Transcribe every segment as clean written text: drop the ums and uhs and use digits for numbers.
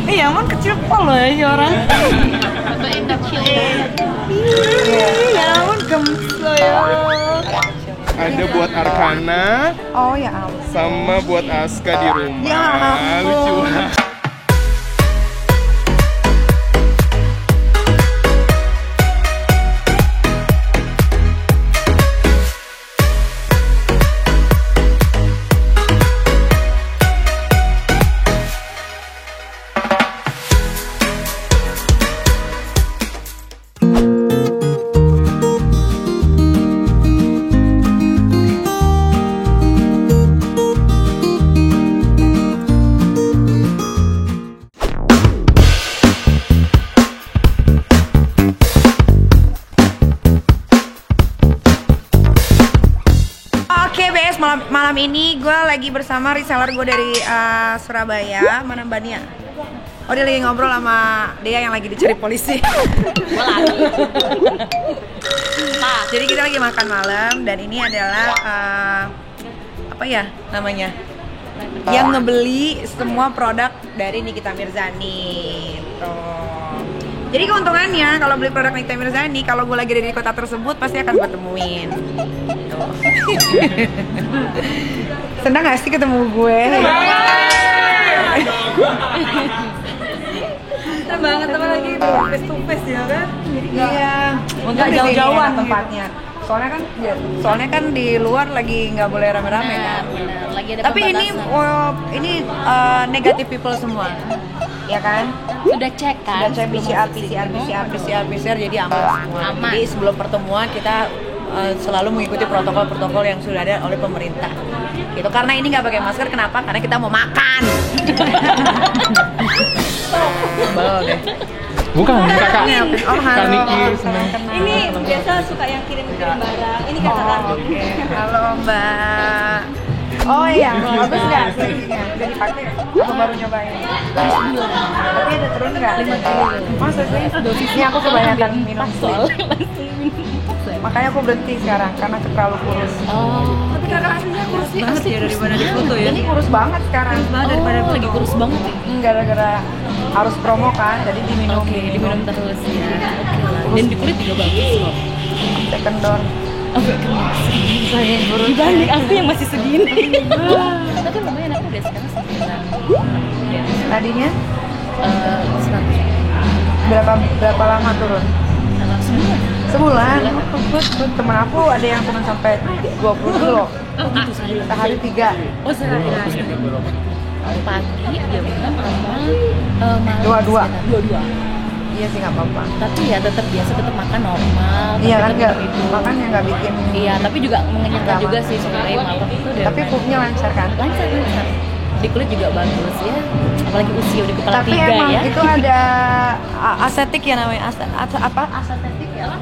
Iya, emang kecil pol ya si orang. Fotoin kecil. Ya ampun gemes lo ya. Ada buat Arkana. Oh ya ampun. Sama buat Aska di rumah. Ya ampun. Lucu banget. Malam ini gue lagi bersama reseller gue dari Surabaya. Mana Mbak Nia? Oh, dia lagi ngobrol sama dia yang lagi dicari polisi. Gue lagi. Jadi kita lagi makan malam dan ini adalah apa ya namanya? Yang ngebeli semua produk dari Nikita Mirzani. Tuh. Jadi keuntungannya kalau beli produk Nikita Mirzani, kalau gue lagi ada di kota tersebut pasti akan gue temuin. Senang gak sih ketemu gue? Senang banget teman lagi face to face ya kan? Iya. Nggak jauh-jauhan tempatnya. Soalnya kan di luar lagi nggak boleh rame-rame kan. Lagi ada Tapi ini negatif people semua, ya kan? Sudah cek kan? Sudah cek PCR, jadi aman semua. Aman. Jadi sebelum pertemuan kita selalu mengikuti protokol-protokol yang sudah ada oleh pemerintah. Gitu. Karena ini nggak pakai masker, kenapa? Karena kita mau makan. Boleh. Bukan, kakak. Oh, Kak halo. Niki senang. Ini biasa suka yang kirim-kirim barang. Ini kakak. Oke. Halo Mbak. Oh iya, bagus nggak slidernya? Udah dipakai? Apa baru nyobain? Tapi ada turun nggak? 5 kilo. Masa sih? Dosisnya aku kebanyakan minum slik. Makanya aku berhenti sekarang karena terlalu kurus. Oh. Tapi kakak aslinya kurus sih. Banget ya daripada di foto ya. Ini kurus banget sekarang. Daripada lagi kurus banget ya. Gara-gara harus promo kan, jadi diminum. Diminum terus ya. Oke lah. Dan di kulit juga bagus kok. Second door. Oke, saya dibanding aku yang masih segini. Tapi lumayan aku udah sekarang 9. Tadinya 100. berapa lama turun? Sebulan. Sebulan. Good. Temen aku ada yang turun sampai 20 kilo. Oh gitu sehari. Sehari 3. Oh sehari. Pagi jam 6 sama malam. Dua-dua. Dua-dua. Iya sih nggak apa-apa. Tapi ya tetap biasa, tetap makan normal. Iya kan tetap nggak minum itu. makannya nggak bikin. Iya, tapi juga mengenyangkan Nggak juga makan. sih sore malam itu. Tapi pupnya lancar kan? lancar. Di kulit juga bagus ya. Apalagi usia udah kepala Tapi 3 emang ya. itu ada asetik ya namanya apa? Asatetik ya?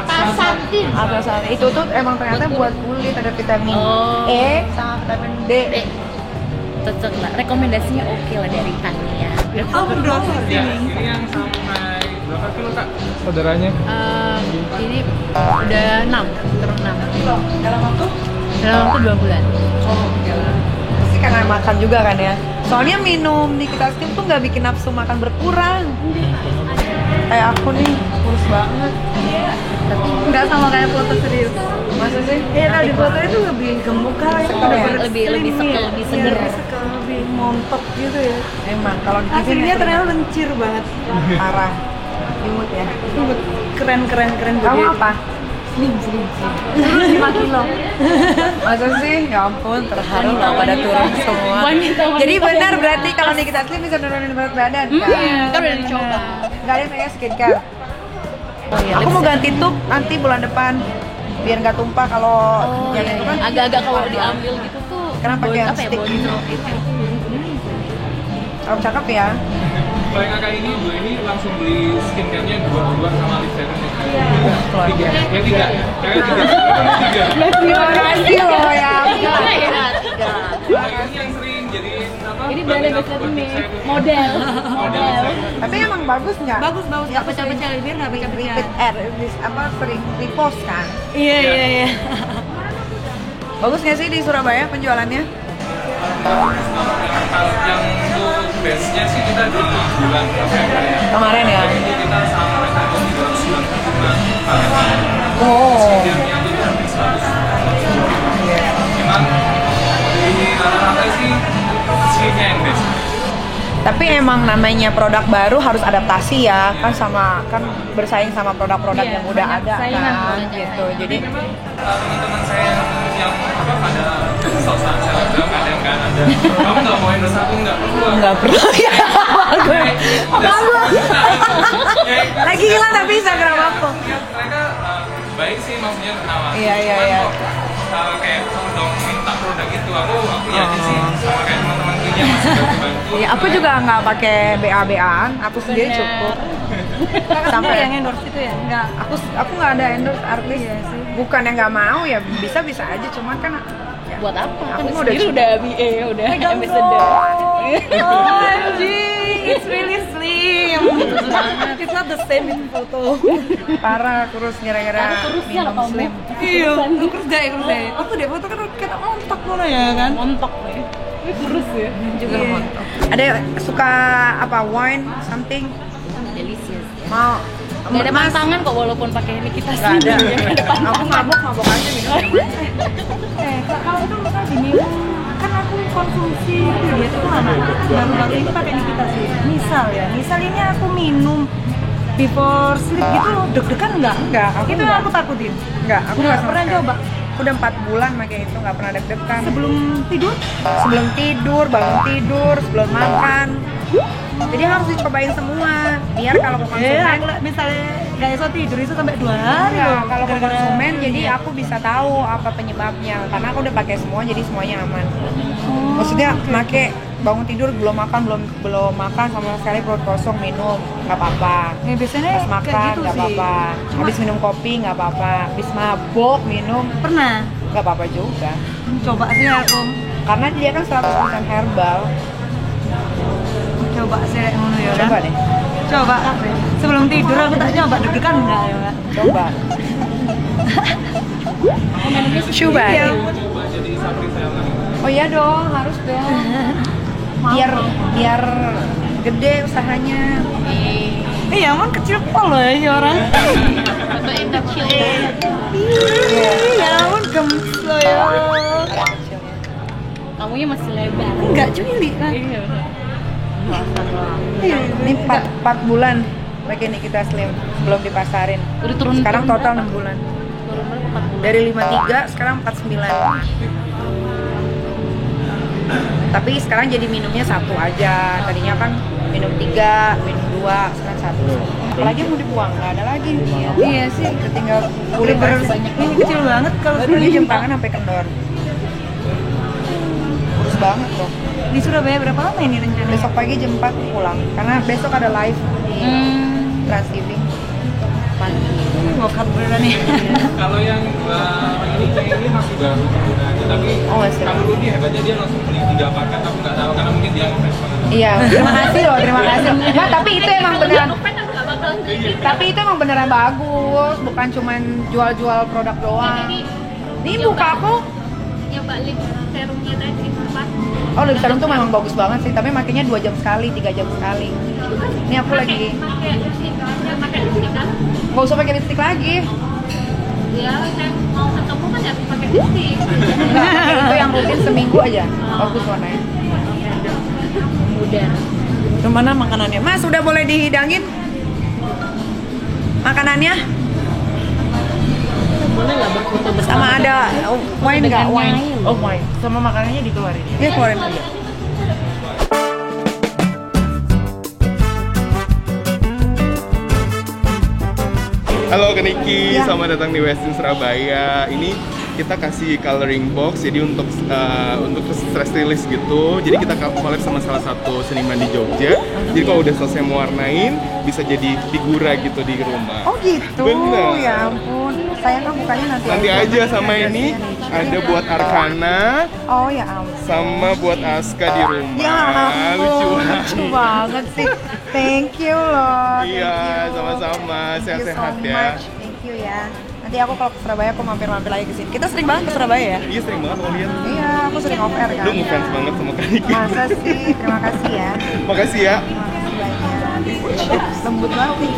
Aksasantin. Asatik itu tuh emang ternyata buat kulit ada vitamin Oh. E sama vitamin D. Cocok lah. Rekomendasinya oke lah dari Tania. Oh, berdosis ini. Ini yang sampai berapa kilo kak? Saudaranya? Ini udah 6, turun 6. Kilo dalam waktu? Dalam waktu 2 bulan. Oh, jalan. Pasti karena makan juga kan ya. Soalnya minum Nikita Skin tuh nggak bikin nafsu makan berkurang. Kayak aku nih kurus banget. Nggak sama kayak foto serius. Masa sih? Iya, kalau di foto itu lebih gemuk kali. Sekel ya? Lebih sekel, lebih seger. Iya, sekel, lebih montok gitu ya. Emang kalau di TV Aslinya ternyata lencir banget. parah. Imut ya. Keren Kamu apa? Slim. Turun 5 kilo. Masa sih? Ya ampun, terharu loh pada turun semua. Wanita-wanita Jadi benar yang berarti kalau Nikita Slim bisa nurunin berat badan kan? Kan udah dicoba. Nggak ada yang pakai skincare. Oh iya, Aku mau ganti tube nanti bulan depan biar nggak tumpah kalau yang itu kan agak-agak kalau diambil gitu tuh. Kenapa pakai apa ya? stick? Bono itu. Kamu cakep ya? Kalau yang kakak ini, dua ini langsung beli skincare-nya dua sama lip serumnya. Tiga. Yang tiga. Tiga. Terima kasih loh ya. Ini yang sering jadi apa? Ini brand ambassador nih. Model. Tapi emang bagus nggak? Bagus, Ya, nggak pecah-pecah, biar nggak pecah-pecah. repeat apa sering repost kan? Iya. Bagus nggak sih di Surabaya penjualannya? Yang Biasanya sih kita di bulan November ya. Kemarin ya. Jadi kita sama mereka itu 395 Oh. Skinnya itu hampir 100. Cuman di rata-rata sih skinnya yang best. Tapi emang namanya produk baru harus adaptasi ya, kan sama kan bersaing sama produk-produk Iya, yang udah banyak ada saingan kan banyak. gitu. Jadi Memang teman-teman saya yang apa pada sosok selebgram ada yang nggak ada. Kamu nggak mau endorse aku nggak perlu. nggak perlu ya. Lagi hilang tapi Instagram aku. Mereka baik sih maksudnya nawarin. Iya, iya, Cuman iya. kok, kayak kalau dong minta produk itu aku yakin sih sama kayak teman-teman kerja masih bantu. Iya, aku juga nggak pakai BA-BA-an, aku sendiri cukup. Sampai yang endorse itu ya? Enggak. Aku nggak ada endorse artis sih. Bukan yang nggak mau ya, bisa bisa aja, cuman kan ya, Buat apa? Aku Kan udah sendiri udah BA, udah ambassador. OMG, it's really slim. It's not the same in photo. parah kurus gara-gara Kurusnya minum loh kamu. slim. Iya, kurus deh. Aku deh foto kan kayak montok mana ya kan? Montok nih. Ini kurus ya. Juga montok. Ada suka apa wine something? Delicious. Mau Gak ada Mas? pantangan kok walaupun pakai ini kita Nggak ada. sendiri. Nggak ada Aku mabok aja minum. Kalau itu kan diminum kan aku konsumsi itu dia tuh anak baru-baru ini pakai Nikita sih. Misal ini aku minum before sleep gitu deg-degan enggak? Enggak, aku Itu enggak. yang aku takutin. Enggak, aku Nggak sama pernah sekali. coba. Aku udah 4 bulan pakai itu, nggak pernah deg-degan. Sebelum tidur Sebelum tidur, bangun tidur, sebelum makan. Jadi harus dicobain semua. Biar kalau ke konsumen, aku misalnya nggak iso tidur itu sampai 2 hari enggak, loh. kalau ke Gara-gara konsumen ini. jadi aku bisa tahu apa penyebabnya. Karena aku udah pakai semua, jadi semuanya aman. Maksudnya pakai bangun tidur belum makan sama sekali perut kosong minum nggak apa-apa. Ya, biasanya Pas kayak makan gitu nggak sih. apa-apa. Habis minum kopi nggak apa-apa. Habis mabok minum Pernah nggak apa-apa juga. coba sih aku. Karena dia kan 100% herbal. Coba sih kayak ngono ya kan. Coba deh, Coba. Sebelum tidur aku tak coba deg-degan enggak ya, Kak? coba. Coba. Iya. Coba jadi sabri seller. Oh iya dong, harus dong. Biar gede usahanya. Iya, emang kecil pol loh ya orang. Foto yang kecil. Iya, ampun gemes loh ya. Kamunya masih lebar. Enggak culi kan? Iya. Iya. Ini 4 bulan pakai Nikita Slim sebelum dipasarin. Udah turun. Sekarang total 6 bulan. Turun berapa? 4 bulan. Dari 53 sekarang 49. Tapi sekarang jadi minumnya 1 aja. Tadinya kan minum 3, minum 2, sekarang 1. Apalagi mau dibuang, nggak ada lagi. Iya sih. Tinggal kulit Bener-bener banyak. ini kecil banget kalau Ini ini jam tangan sampai kendor. Kurus banget loh. di Surabaya berapa lama ini rencananya? Besok pagi jam 4 pulang. Karena besok ada live di Trans TV. Bokap beneran ya. Kalau yang ini masih baru aja, tapi Oh, masih kalau Rudy hebatnya dia langsung beli 3 paket. Aku nggak tahu karena mungkin dia ngefans banget. Iya, terima kasih loh, terima kasih. Nah, tapi itu emang beneran. Tapi itu emang beneran bagus, bukan cuman jual-jual produk doang. Ini buka aku. Nyoba lip serumnya tadi apa? Oh, lip serum tuh memang bagus banget sih, tapi makanya 2 jam sekali, 3 jam sekali. Ini aku lagi Pakai lipstick aja, pakai lipstick kan? nggak usah pakai lipstick lagi. Ya, saya mau ketemu kan ya pakai lipstick. Enggak, pakai itu yang rutin seminggu aja. Bagus warnanya. Mudah. Gimana makanannya? Mas, udah boleh dihidangin? Makanannya? Boleh lah berfoto bersama. Sama ada wine nggak? Dengan Wine. nyai. Oh, wine. Sama makanannya dikeluarin. Dia keluarin aja. Halo Kak Niki, Ya. selamat datang di Westin Surabaya. Ini kita kasih coloring box, jadi untuk stress release gitu. Jadi kita collab sama salah satu seniman di Jogja. Jadi kalau udah selesai mewarnain, bisa jadi figura gitu di rumah. Oh gitu. Bener. Ya ampun. Sayang kan bukanya nanti. Nanti aja sama ini ada buat Arkana, Oh ya ampun. sama buat Aska di rumah. Ya ampun. Lucu Lucu banget sih. Thank you loh. Iya, Thank you. sama-sama. Thank you Sehat-sehat so ya. much. Thank you ya. Nanti nanti aku kalau ke Surabaya aku mampir-mampir lagi ke sini. Kita sering banget ke Surabaya ya? Iya sering banget aku lihat. Iya, aku sering off air kan. Lu ngefans banget sama Kanika. Masa sih? Terima kasih ya. Makasih ya. Terima kasih banyak. Lembut banget nih.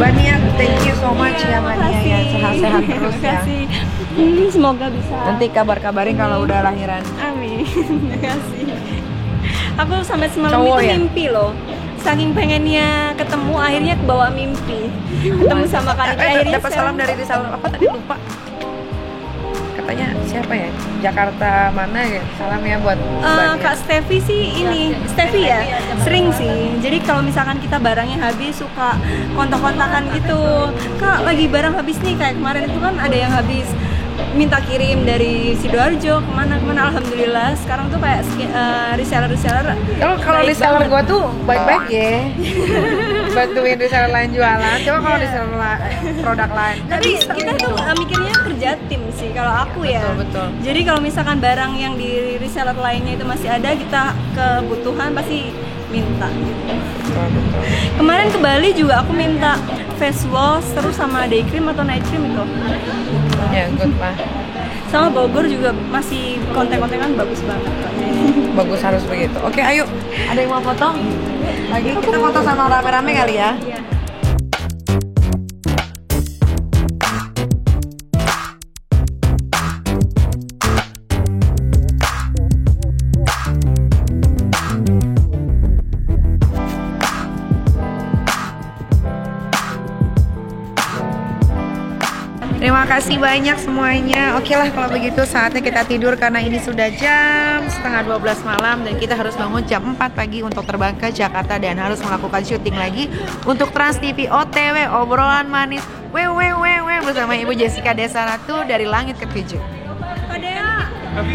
Bania, thank you so much ya Bania ya, sehat-sehat terus ya. Semoga bisa. Nanti kabar-kabarin kalau udah lahiran. Amin. Terima kasih. Aku sampai semalam Cowok itu ya? mimpi loh. Saking pengennya ketemu, akhirnya kebawa mimpi. Ketemu sama Kanika, akhirnya Dapat salam dari Rizal apa tadi lupa. Katanya siapa ya? Jakarta mana ya? Salam ya buat Bania. Kak Steffi sih ini, Steffi ya, sering sih. Jadi kalau misalkan kita barangnya habis suka kontak-kontakan gitu. Kak lagi barang habis nih, kayak kemarin itu kan ada yang habis minta kirim dari Sidoarjo kemana-kemana. Alhamdulillah sekarang tuh kayak reseller Kalau baik reseller banget. gua tuh baik-baik ya. Bantuin reseller lain jualan. Coba kalau reseller produk lain. Tapi kita tuh mikirnya kerja tim sih kalau aku ya. Betul. Jadi kalau misalkan barang yang di reseller lainnya itu masih ada, kita kebutuhan pasti minta. Kemarin ke Bali juga aku minta face wash terus sama day cream atau night cream itu. Ya, good lah. Sama Bogor juga masih konten-kontenan bagus banget. Bagus harus begitu. Oke, ayo. Ada yang mau foto? Lagi kita foto sama rame-rame kali ya. Terima kasih banyak semuanya. Oke lah kalau begitu saatnya kita tidur karena ini sudah jam setengah 12 malam dan kita harus bangun jam 4 pagi untuk terbang ke Jakarta dan harus melakukan syuting lagi untuk Trans TV OTW obrolan manis bersama Ibu Jessica Desaratu dari Langit Ketujuh. Padahal Tapi